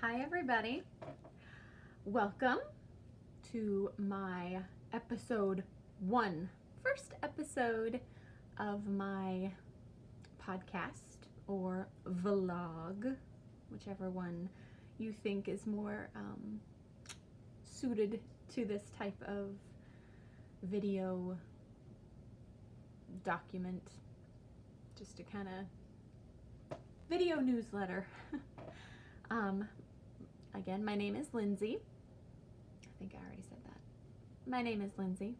Hi everybody, welcome to my episode 1, first episode of my podcast or vlog, whichever one you think is more suited to this type of video document, just a kind of video newsletter. Again, my name is Lindsay. I think I already said that. My name is Lindsay.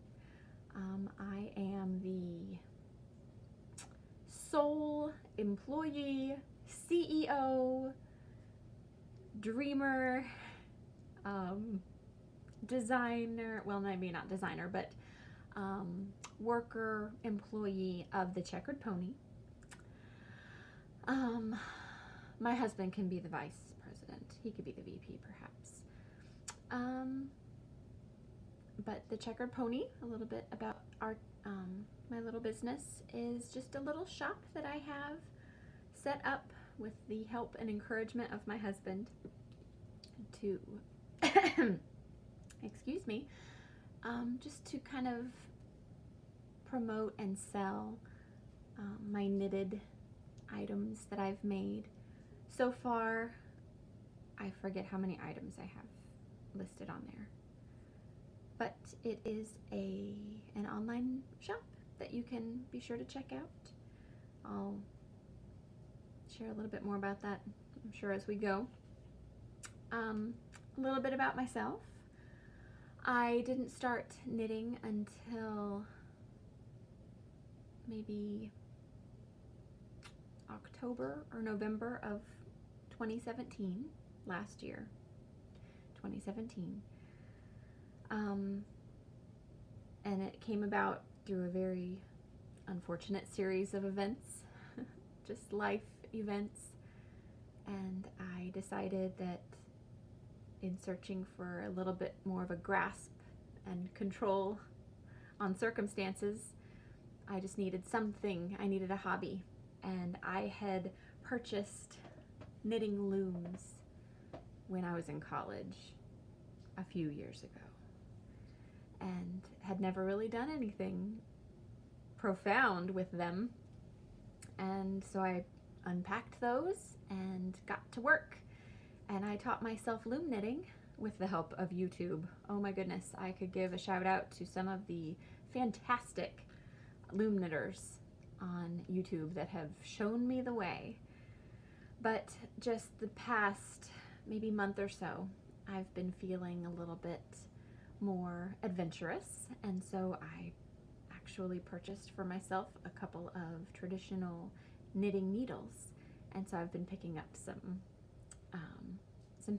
I am the sole employee, CEO, dreamer, designer, well, maybe not designer, but worker, employee of the Checkered Pony. My husband can be the vice president. He could be the VP, perhaps. But the Checkered Pony, a little bit about our my little business, is just a little shop that I have set up with the help and encouragement of my husband to, excuse me, just to kind of promote and sell my knitted items that I've made. So far, I forget how many items I have listed on there, but it is an online shop that you can be sure to check out. I'll share a little bit more about that, I'm sure, as we go. A little bit about myself. I didn't start knitting until maybe October or November of 2017, last year, 2017. And it came about through a very unfortunate series of events, just life events. And I decided that in searching for a little bit more of a grasp and control on circumstances, I just needed something. I needed a hobby. And I had purchased knitting looms when I was in college a few years ago, and had never really done anything profound with them. And so I unpacked those and got to work, and I taught myself loom knitting with the help of YouTube. Oh my goodness, I could give a shout out to some of the fantastic loom knitters on YouTube that have shown me the way. But just the past maybe month or so, I've been feeling a little bit more adventurous, and so I actually purchased for myself a couple of traditional knitting needles. And so I've been picking up some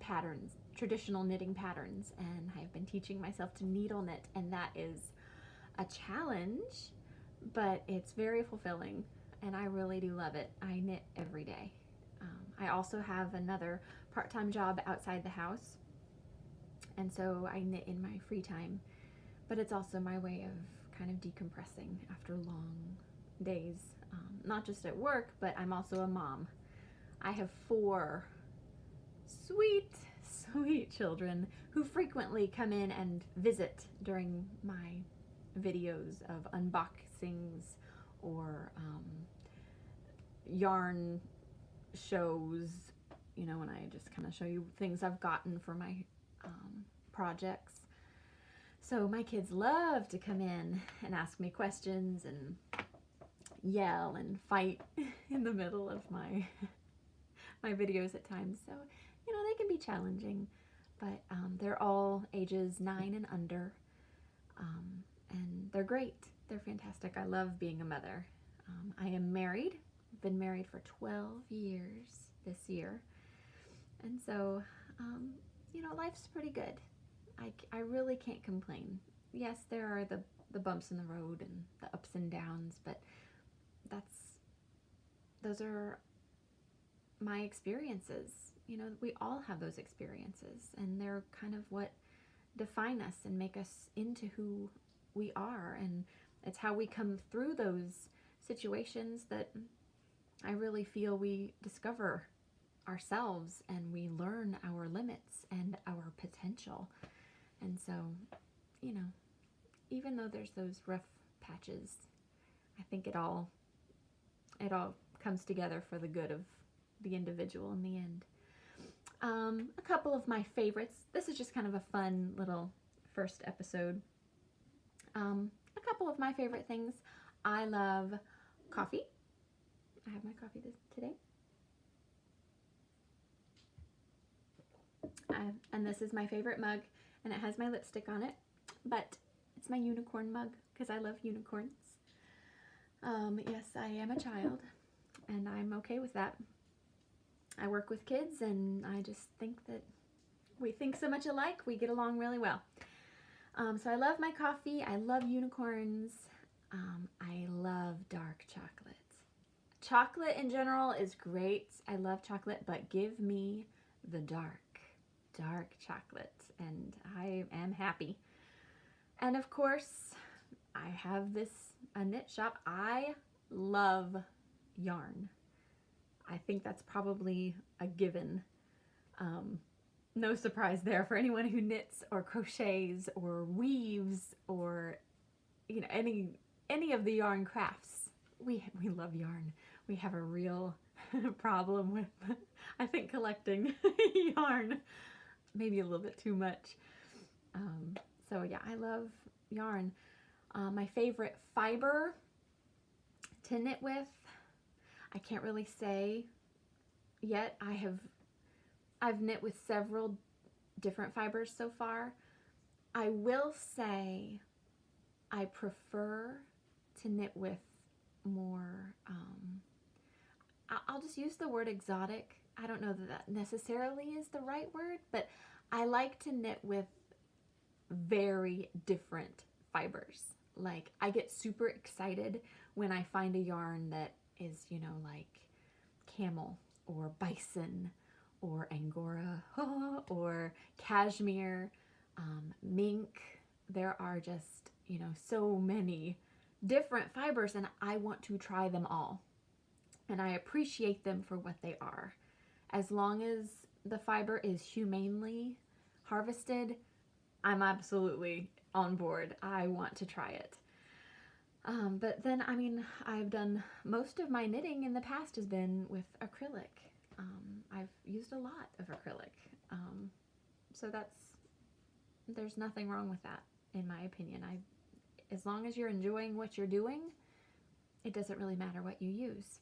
patterns, traditional knitting patterns, and I've been teaching myself to needle knit, and that is a challenge, but it's very fulfilling, and I really do love it. I knit every day. I also have another part-time job outside the house, and so I knit in my free time, but it's also my way of kind of decompressing after long days, not just at work, but I'm also a mom. I have 4 sweet, sweet children who frequently come in and visit during my videos of unboxings or yarn shows, you know, when I just kind of show you things I've gotten for my projects. So my kids love to come in and ask me questions and yell and fight in the middle of my my videos at times. So, you know, they can be challenging, but they're all ages 9 and under, and they're great. They're fantastic. I love being a mother. I am married. I've been married for 12 years this year, and so you know, life's pretty good. I really can't complain. Yes, there are the bumps in the road and the ups and downs, but those are my experiences. You know, we all have those experiences, and they're kind of what define us and make us into who we are, and it's how we come through those situations that I really feel we discover ourselves and we learn our limits and our potential. And so, you know, even though there's those rough patches, I think it all comes together for the good of the individual in the end. A couple of my favorites. This is just kind of a fun little first episode. A couple of my favorite things. I love coffee. I have my coffee today. And this is my favorite mug, and it has my lipstick on it, but it's my unicorn mug because I love unicorns. Yes, I am a child, and I'm okay with that. I work with kids, and I just think that we think so much alike, we get along really well. So I love my coffee, I love unicorns, I love dark chocolate. Chocolate in general is great, I love chocolate, but give me the dark chocolate, and I am happy. And of course, I have a knit shop. I love yarn. I think that's probably a given. No surprise there for anyone who knits or crochets or weaves or, you know, any of the yarn crafts. We love yarn. We have a real problem with, I think, collecting yarn. Maybe a little bit too much. So yeah, I love yarn. My favorite fiber to knit with, I can't really say yet. I've knit with several different fibers so far. I will say I prefer to knit with more, I'll just use the word exotic. I don't know that that necessarily is the right word, but I like to knit with very different fibers. Like, I get super excited when I find a yarn that is, you know, like camel or bison or angora or cashmere, mink. There are just, you know, so many different fibers, and I want to try them all. And I appreciate them for what they are. As long as the fiber is humanely harvested, I'm absolutely on board. I want to try it. But then, I mean, I've done most of my knitting in the past has been with acrylic. I've used a lot of acrylic. So there's nothing wrong with that, in my opinion. As long as you're enjoying what you're doing, it doesn't really matter what you use.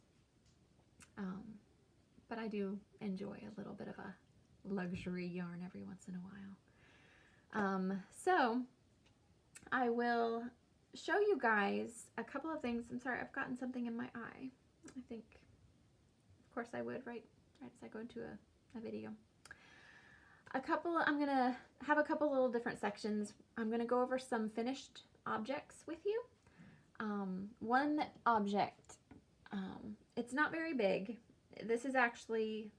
But I do enjoy a little bit of a luxury yarn every once in a while. So I will show you guys a couple of things. I'm sorry, I've gotten something in my eye. I think, of course I would, right as I go into a video. I'm gonna have a couple little different sections. I'm gonna go over some finished objects with you. One object, it's not very big. This is actually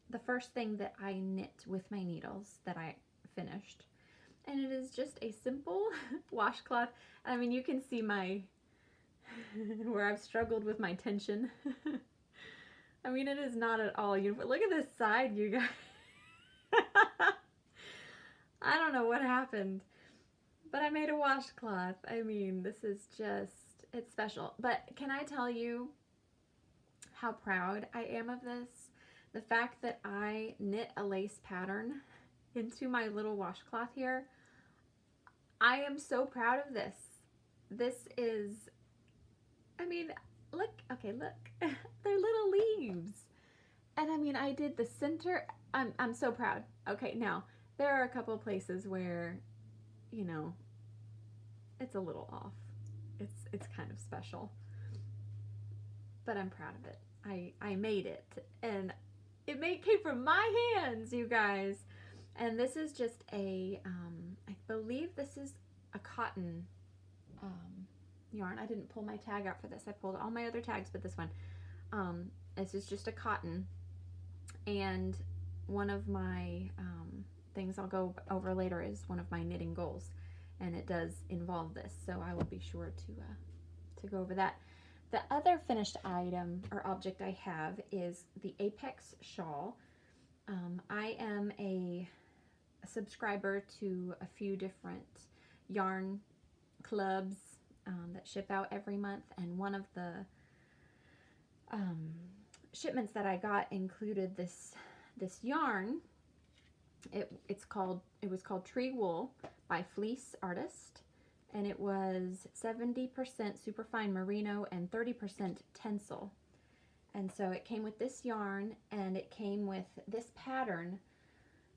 the first thing that I knit with my needles that I finished. And it is just a simple washcloth. I mean, you can see where I've struggled with my tension. I mean, it is not at all uniform. Look at this side, you guys. I don't know what happened, but I made a washcloth. I mean, this is just, it's special. But can I tell you how proud I am of this? The fact that I knit a lace pattern into my little washcloth here. I am so proud of this. This is, I mean, look, okay, look. They're little leaves. And I mean, I did the center. I'm so proud. Okay, now, there are a couple of places where, you know, it's a little off. It's kind of special. But I'm proud of it. I made it. And it came from my hands, you guys. And this is just I believe this is a cotton yarn. I didn't pull my tag out for this. I pulled all my other tags, but this one. This is just a cotton. And one of my things I'll go over later is one of my knitting goals. And it does involve this, so I will be sure to go over that. The other finished item or object I have is the Apex shawl. I am a subscriber to a few different yarn clubs that ship out every month, and one of the shipments that I got included this yarn. It was called Tree Wool by Fleece Artist, and it was 70% superfine merino and 30% tencel. And so it came with this yarn, and it came with this pattern.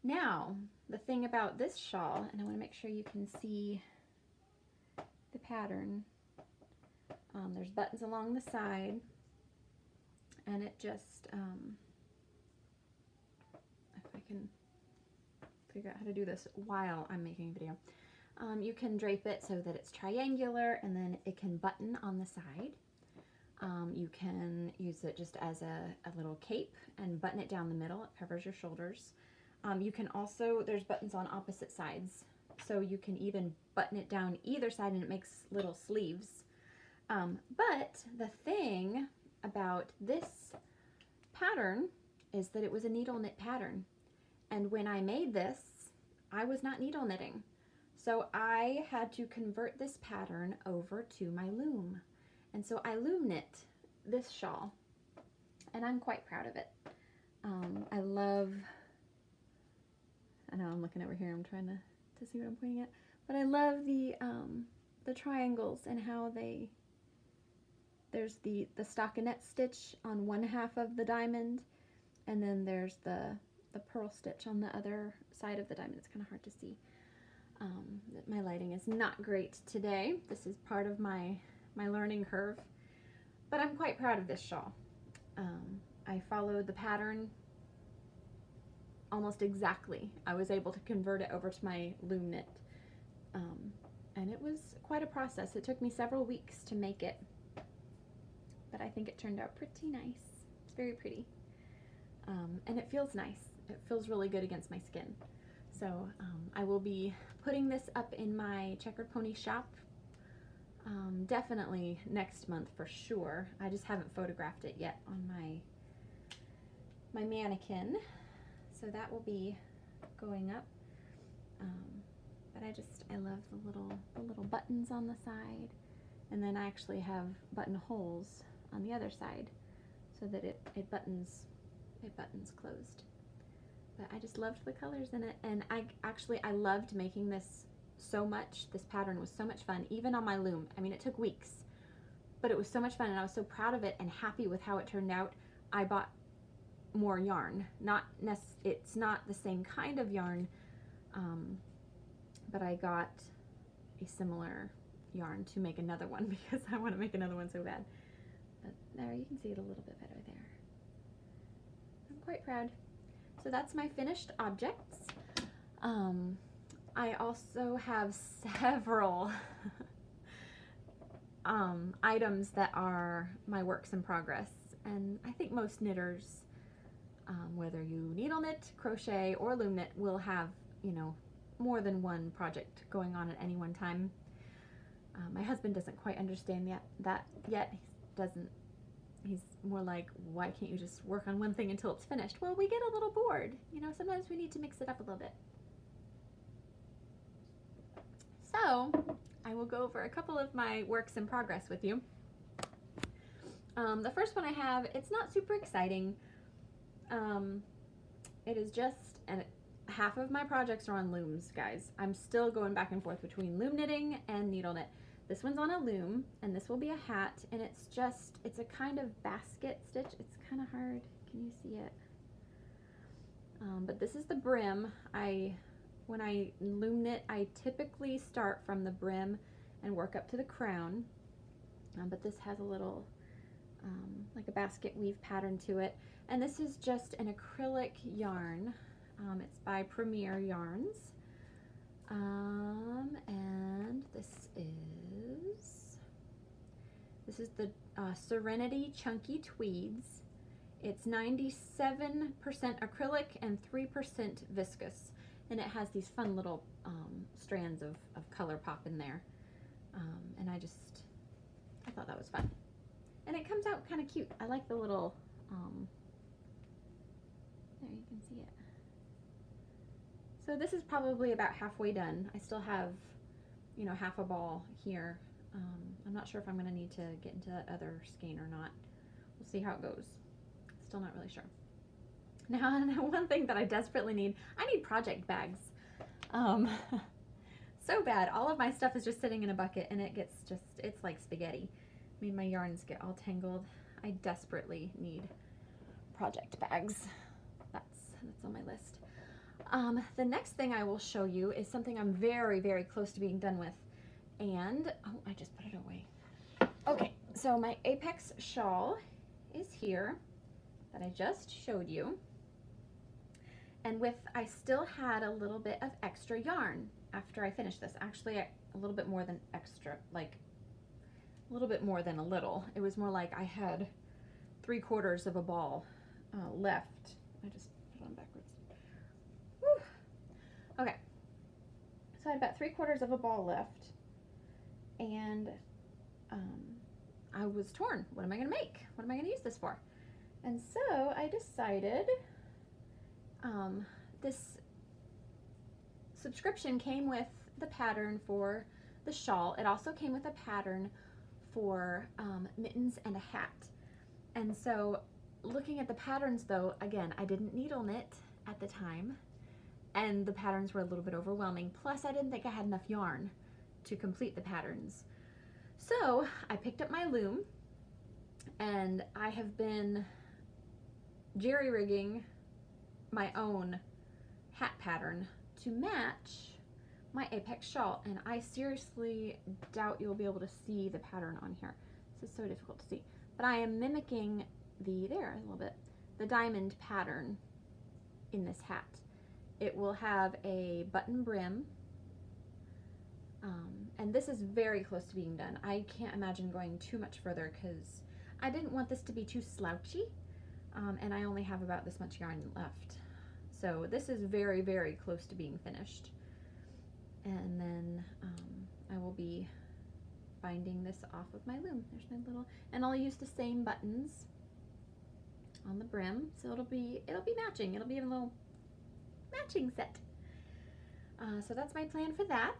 Now, the thing about this shawl, and I want to make sure you can see the pattern, there's buttons along the side, and it just, if I can figure out how to do this while I'm making a video. You can drape it so that it's triangular, and then it can button on the side. You can use it just as a little cape and button it down the middle. It covers your shoulders. You can also, there's buttons on opposite sides, so you can even button it down either side, and it makes little sleeves. But the thing about this pattern is that it was a needle knit pattern. And when I made this, I was not needle knitting. So I had to convert this pattern over to my loom. And so I loom knit this shawl, and I'm quite proud of it. I know I'm looking over here, I'm trying to see what I'm pointing at, but I love the triangles and how there's the stockinette stitch on one half of the diamond, and then there's the purl stitch on the other side of the diamond. It's kind of hard to see. My lighting is not great today. This is part of my learning curve, but I'm quite proud of this shawl. I followed the pattern almost exactly. I was able to convert it over to my loom knit, and it was quite a process. It took me several weeks to make it, but I think it turned out pretty nice. It's very pretty, and it feels nice. It feels really good against my skin. So I will be putting this up in my Checkered Pony shop definitely next month for sure. I just haven't photographed it yet on my mannequin, so that will be going up. But I love the little buttons on the side, and then I actually have buttonholes on the other side so that it buttons closed. But I just loved the colors in it, and I loved making this so much. This pattern was so much fun, even on my loom. I mean, it took weeks, but it was so much fun, and I was so proud of it and happy with how it turned out. I bought more yarn. It's not the same kind of yarn, but I got a similar yarn to make another one because I want to make another one so bad. But there, you can see it a little bit better there. I'm quite proud. So that's my finished objects. I also have several items that are my works in progress, and I think most knitters, whether you needle knit, crochet, or loom knit, will have, more than one project going on at any one time. My husband doesn't quite understand that yet. He's more like, why can't you just work on one thing until it's finished? Well, we get a little bored. Sometimes we need to mix it up a little bit. So, I will go over a couple of my works in progress with you. The first one I have, it's not super exciting. It is just, and half of my projects are on looms, guys. I'm still going back and forth between loom knitting and needle knit. This one's on a loom, and this will be a hat, and it's a kind of basket stitch. It's kind of hard. Can you see it? But this is the brim. When I loom knit, I typically start from the brim and work up to the crown, but this has a little, like a basket weave pattern to it, and this is just an acrylic yarn. It's by Premier Yarns. And this is the Serenity Chunky Tweeds. It's 97% acrylic and 3% viscose, and it has these fun little strands of color pop in there. And I thought that was fun. And it comes out kind of cute. I like the little, there you can see it. So this is probably about halfway done. I still have, you know, half a ball here. I'm not sure if I'm going to need to get into that other skein or not. We'll see how it goes. Still not really sure. Now, one thing that I desperately need, I need project bags. So bad. All of my stuff is just sitting in a bucket and it gets just, it's like spaghetti. I mean, my yarns get all tangled. I desperately need project bags. That's on my list. The next thing I will show you is something I'm very, very close to being done with. And, oh, I just put it away. Okay, so my Apex shawl is here that I just showed you. And I still had a little bit of extra yarn after I finished this. Actually, a little bit more than extra, like a little bit more than a little. It was more like I had 3/4 of a ball left. I just put it on backwards. Whew. Okay, so I had about 3/4 of a ball left, and I was torn. What am I going to make? What am I going to use this for? And so I decided this subscription came with the pattern for the shawl. It also came with a pattern for mittens and a hat. And so looking at the patterns though, again, I didn't needle knit at the time and the patterns were a little bit overwhelming. Plus I didn't think I had enough yarn to complete the patterns. So I picked up my loom and I have been jerry-rigging my own hat pattern to match my Apex shawl, and I seriously doubt you'll be able to see the pattern on here. This is so difficult to see, but I am mimicking there a little bit, the diamond pattern in this hat. It will have a button brim, and this is very close to being done. I can't imagine going too much further because I didn't want this to be too slouchy, and I only have about this much yarn left. So this is very, very close to being finished. And then I will be binding this off of my loom. There's my little, and I'll use the same buttons on the brim, so it'll be matching. It'll be a little matching set. So that's my plan for that.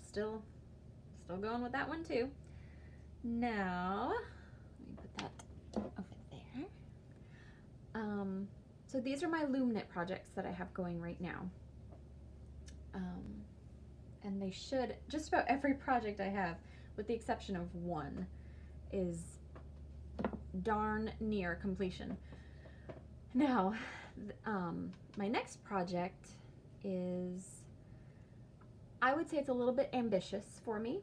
Still going with that one too. Now let me put that over there. So these are my loom knit projects that I have going right now. And they should, just about every project I have, with the exception of one, is darn near completion. Now, my next project is, I would say it's a little bit ambitious for me.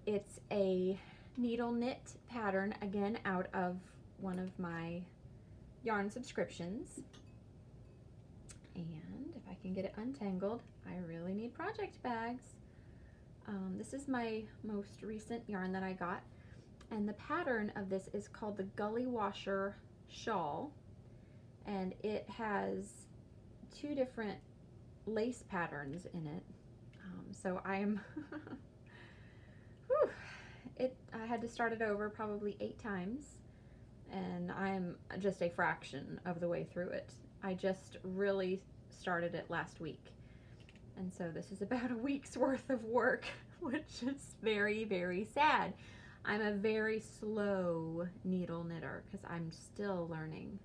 It's a needle knit pattern, again, out of one of my yarn subscriptions. And if I can get it untangled, I really need project bags. This is my most recent yarn that I got, and the pattern of this is called the Gully Washer Shawl, and it has 2 different lace patterns in it. So I'm I had to start it over probably 8 times, and I'm just a fraction of the way through it. I just really started it last week, and so this is about a week's worth of work, which is very, very sad. I'm a very slow needle knitter because I'm still learning.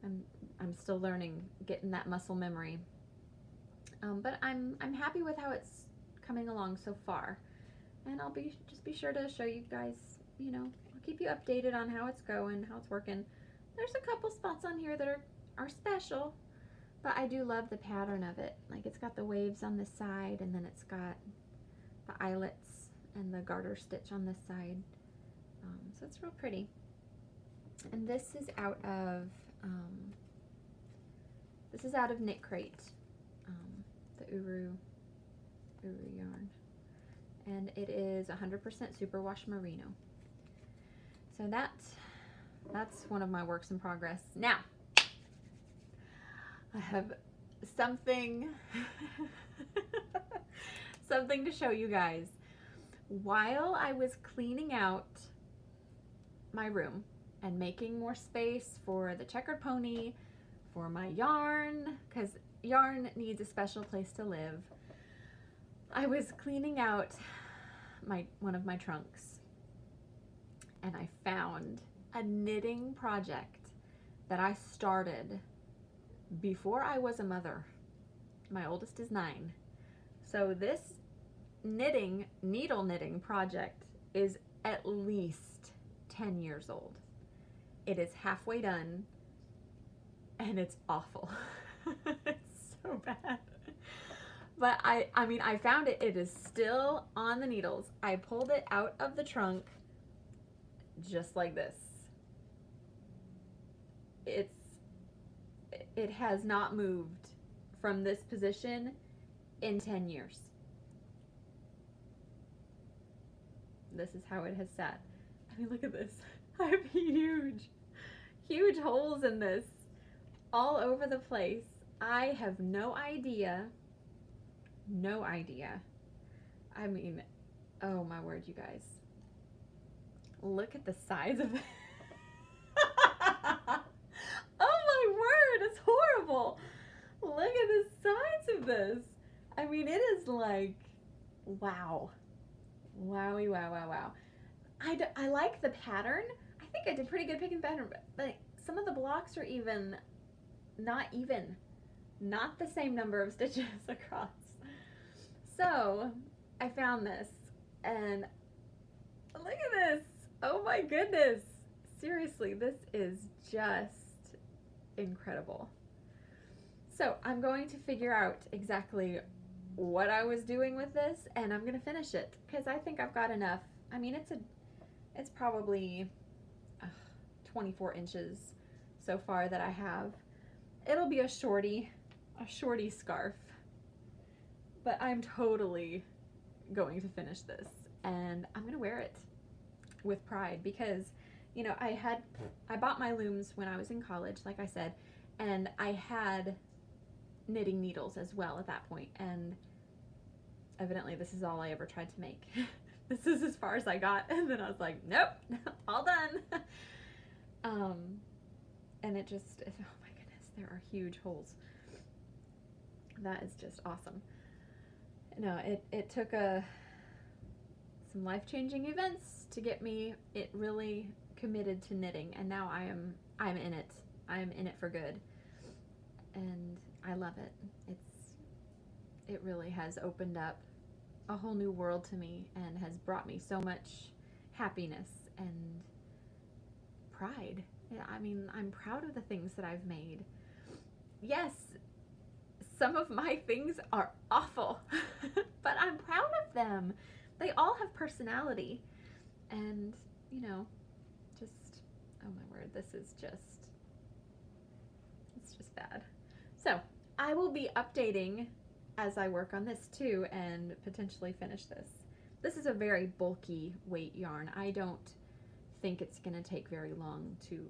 I'm still learning, getting that muscle memory. But I'm happy with how it's coming along so far, and I'll just be sure to show you guys. You know, I'll keep you updated on how it's going, how it's working. There's a couple spots on here that are special, but I do love the pattern of it. Like, it's got the waves on this side, and then it's got the eyelets and the garter stitch on this side. So it's real pretty. And this is out of Knit Crate, the Uru yarn, and it is 100% superwash merino. So that's one of my works in progress. Now, I have something something to show you guys. While I was cleaning out my room and making more space for the checkered pony, for my yarn, because yarn needs a special place to live, I was cleaning out one of my trunks, and I found a knitting project that I started before I was a mother. My oldest is 9. So this needle knitting project is at least 10 years old. It is halfway done, and it's awful. It's so bad. But I mean, I found it. It is still on the needles. I pulled it out of the trunk just like this. It has not moved from this position in 10 years. This is how it has sat. I mean, look at this. I have huge holes in this all over the place. I have no idea. I mean, oh my word, you guys. Look at the size of it. Oh my word, it's horrible. Look at the size of this. I mean, it is like, wow. Wowie, wow, wow, wow. I like the pattern. I think I did pretty good picking pattern, but like some of the blocks are not the same number of stitches across. So I found this, and look at this. Oh my goodness. Seriously, this is just incredible. So I'm going to figure out exactly what I was doing with this, and I'm gonna finish it because I think I've got enough. I mean, it's probably 24 inches so far that I have. It'll be a shorty scarf, but I'm totally going to finish this, and I'm gonna wear it with pride because, you know, I bought my looms when I was in college, like I said, and I had knitting needles as well at that point, and evidently this is all I ever tried to make. This is as far as I got, and then I was like, nope, all done. And it just, oh my goodness, there are huge holes. That is just awesome. No, it took some life-changing events to get me really committed to knitting, and now I'm in it. I'm in it for good, and I love it. It really has opened up a whole new world to me and has brought me so much happiness and pride. I mean, I'm proud of the things that I've made. Yes, some of my things are awful, but I'm proud of them. They all have personality, and, you know, just, oh my word, it's just bad. So I will be updating as I work on this too, and potentially finish this. This is a very bulky weight yarn. I don't think it's gonna take very long to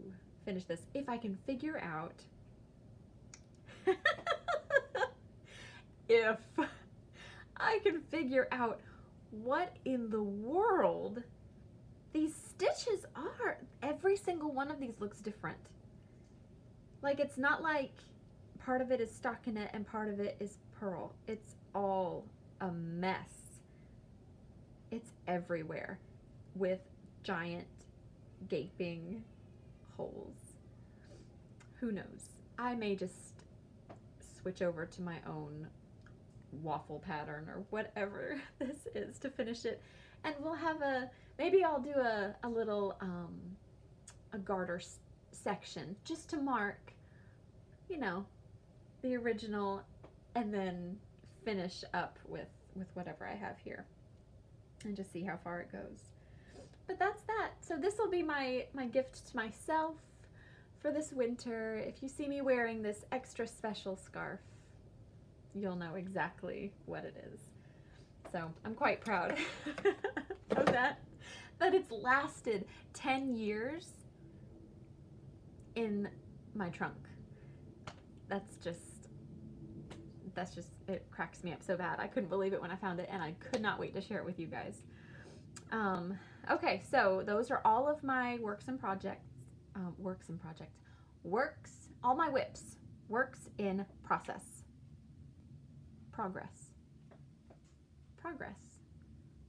finish this if I can figure out if I can figure out what in the world these stitches are. Every single one of these looks different. Like, it's not like part of it is stockinette and part of it is purl. It's all a mess. It's everywhere with giant gaping holes. Who knows? I may just switch over to my own waffle pattern or whatever this is to finish it, and we'll have maybe I'll do a little a garter section just to mark, you know, the original, and then finish up with whatever I have here and just see how far it goes. But that's that. So this will be my gift to myself for this winter. If you see me wearing this extra special scarf, you'll know exactly what it is. So I'm quite proud of that it's lasted 10 years in my trunk. That's just, it cracks me up so bad. I couldn't believe it when I found it, and I could not wait to share it with you guys. Okay, so those are all of my all my whips, works in progress,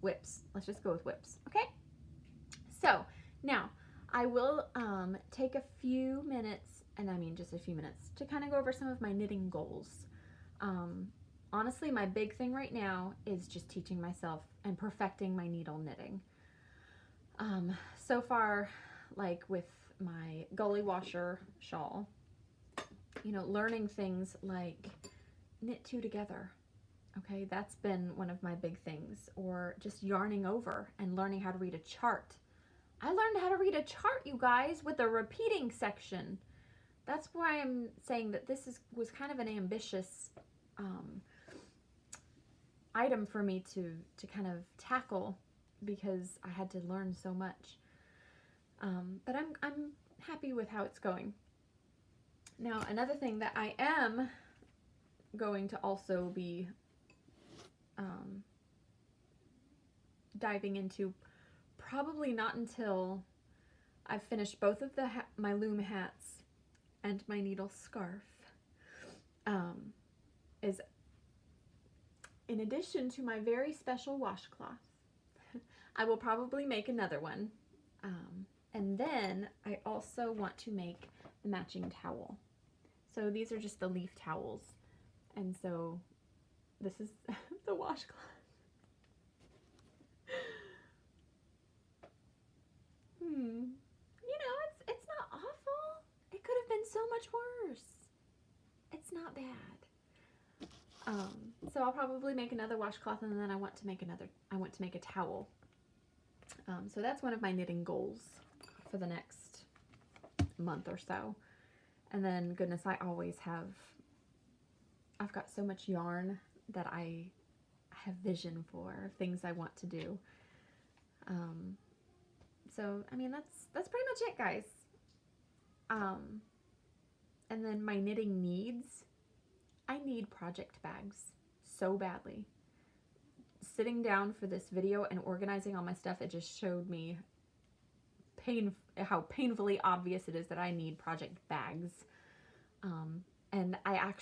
whips. Let's just go with whips, okay? So now I will take a few minutes, and I mean just a few minutes, to kind of go over some of my knitting goals. Honestly, my big thing right now is just teaching myself and perfecting my needle knitting. So far, like with my gully washer shawl, you know, learning things like knit two together. Okay, that's been one of my big things. Or just yarning over and learning how to read a chart. I learned how to read a chart, you guys, with a repeating section. That's why I'm saying that this was kind of an ambitious item for me to kind of tackle, because I had to learn so much. But I'm happy with how it's going. Now, another thing that I am going to also be diving into, probably not until I've finished both of my loom hats and my needle scarf, is, in addition to my very special washcloth, I will probably make another one. And then I also want to make the matching towel. So these are just the leaf towels. And so this is the washcloth. You know, it's not awful. It could have been so much worse. It's not bad. So I'll probably make another washcloth, and then I want to make a towel. So that's one of my knitting goals for the next month or so. And then, goodness, I've got so much yarn that I have vision for, things I want to do. So, I mean, that's pretty much it, guys. And then my knitting needs. I need project bags so badly. Sitting down for this video and organizing all my stuff, it just showed me how painfully obvious it is that I need project bags. And I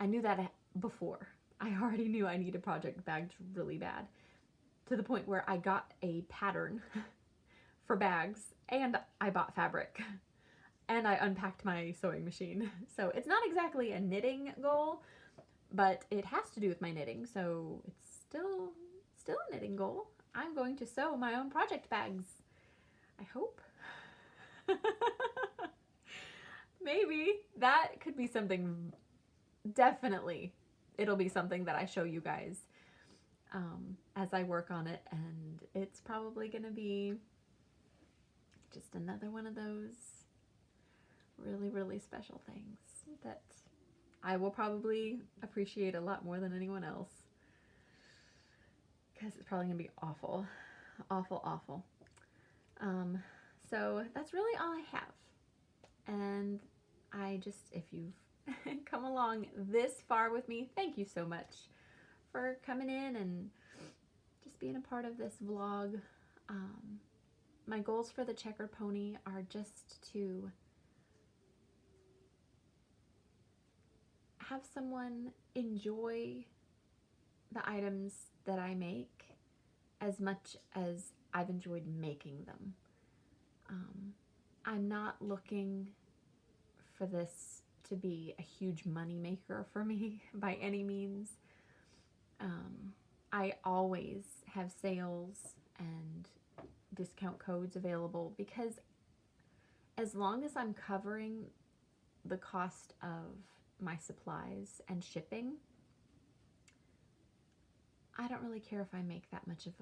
knew that before. I already knew I needed project bags really bad, to the point where I got a pattern for bags, and I bought fabric, and I unpacked my sewing machine. So it's not exactly a knitting goal, but it has to do with my knitting, so it's still a knitting goal. I'm going to sew my own project bags. I hope. Maybe. That could be something, definitely. It'll be something that I show you guys as I work on it, and it's probably going to be just another one of those really, really special things that I will probably appreciate a lot more than anyone else, because it's probably going to be awful, awful, awful. So that's really all I have. And if you've come along this far with me, thank you so much for coming in and just being a part of this vlog. My goals for the Checkered Pony are just to have someone enjoy the items that I make as much as I've enjoyed making them. I'm not looking for this to be a huge money maker for me by any means. I always have sales and discount codes available, because as long as I'm covering the cost of my supplies and shipping, I don't really care if I make that much of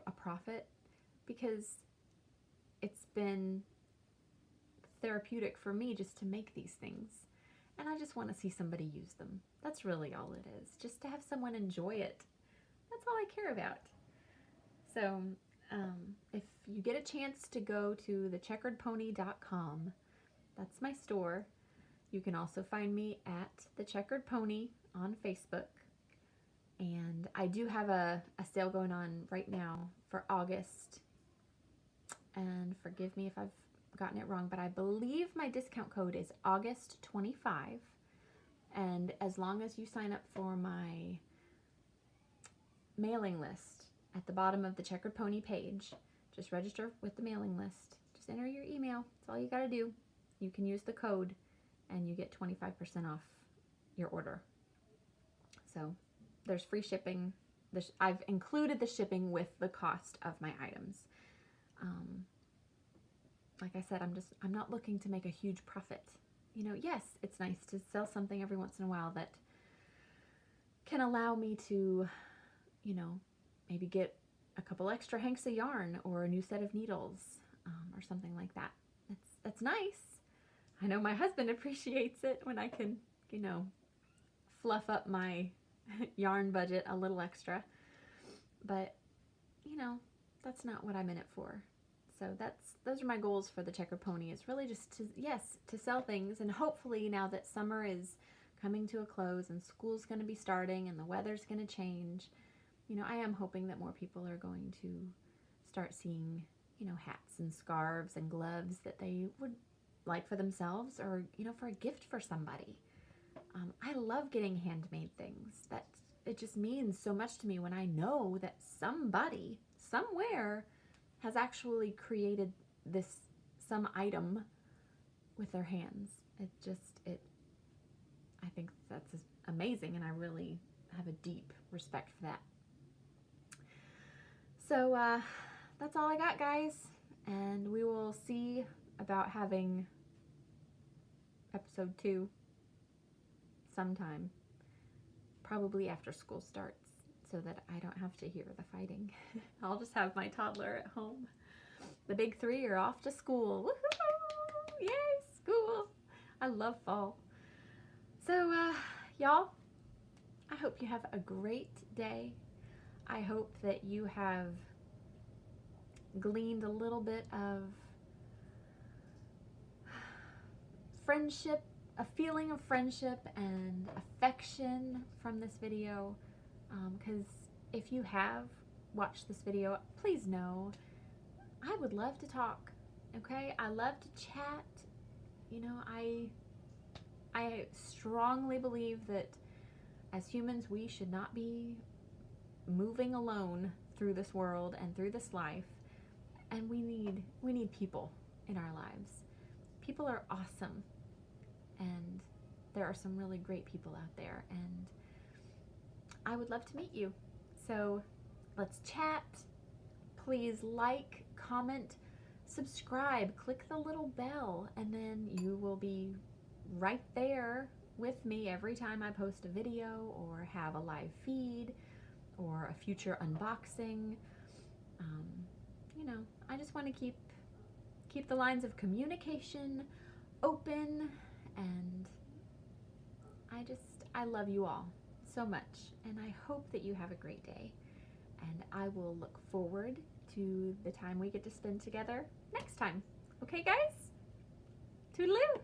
a profit, because it's been therapeutic for me just to make these things, and I just want to see somebody use them. That's really all it is, just to have someone enjoy it. That's all I care about. So if you get a chance to go to thecheckeredpony.com, that's my store. You can also find me at The Checkered Pony on Facebook. And I do have a sale going on right now for August. And forgive me if I've gotten it wrong, but I believe my discount code is August 25. And as long as you sign up for my mailing list at the bottom of the Checkered Pony page, just register with the mailing list. Just enter your email. That's all you got to do. You can use the code and you get 25% off your order. So there's free shipping. I've included the shipping with the cost of my items. Like I said, I'm not looking to make a huge profit. You know, yes, it's nice to sell something every once in a while that can allow me to, you know, maybe get a couple extra hanks of yarn or a new set of needles, or something like that. That's nice. I know my husband appreciates it when I can, you know, fluff up my yarn budget a little extra. But, you know, that's not what I'm in it for. So those are my goals for the Checkered Pony. It's really just to sell things, and hopefully now that summer is coming to a close and school's going to be starting and the weather's going to change, you know, I am hoping that more people are going to start seeing, you know, hats and scarves and gloves that they would like for themselves, or, you know, for a gift for somebody. I love getting handmade things. It just means so much to me when I know that somebody somewhere has actually created some item with their hands. I think that's amazing, and I really have a deep respect for that. So that's all I got, guys, and we will see about having episode 2 sometime, probably after school starts, so that I don't have to hear the fighting. I'll just have my toddler at home. The big 3 are off to school. Woohoo! Yay, school! I love fall. So, y'all, I hope you have a great day. I hope that you have gleaned a little bit of friendship, a feeling of friendship and affection from this video. Because if you have watched this video, please know I would love to talk. Okay, I love to chat. You know, I strongly believe that as humans we should not be moving alone through this world and through this life, and we need people in our lives. People are awesome, and there are some really great people out there, and I would love to meet you. So let's chat. Please like, comment, subscribe, click the little bell, and then you will be right there with me every time I post a video or have a live feed or a future unboxing. You know, I just want to keep the lines of communication open, and I love you all so much, and I hope that you have a great day, and I will look forward to the time we get to spend together next time. Okay, guys? Toodaloo!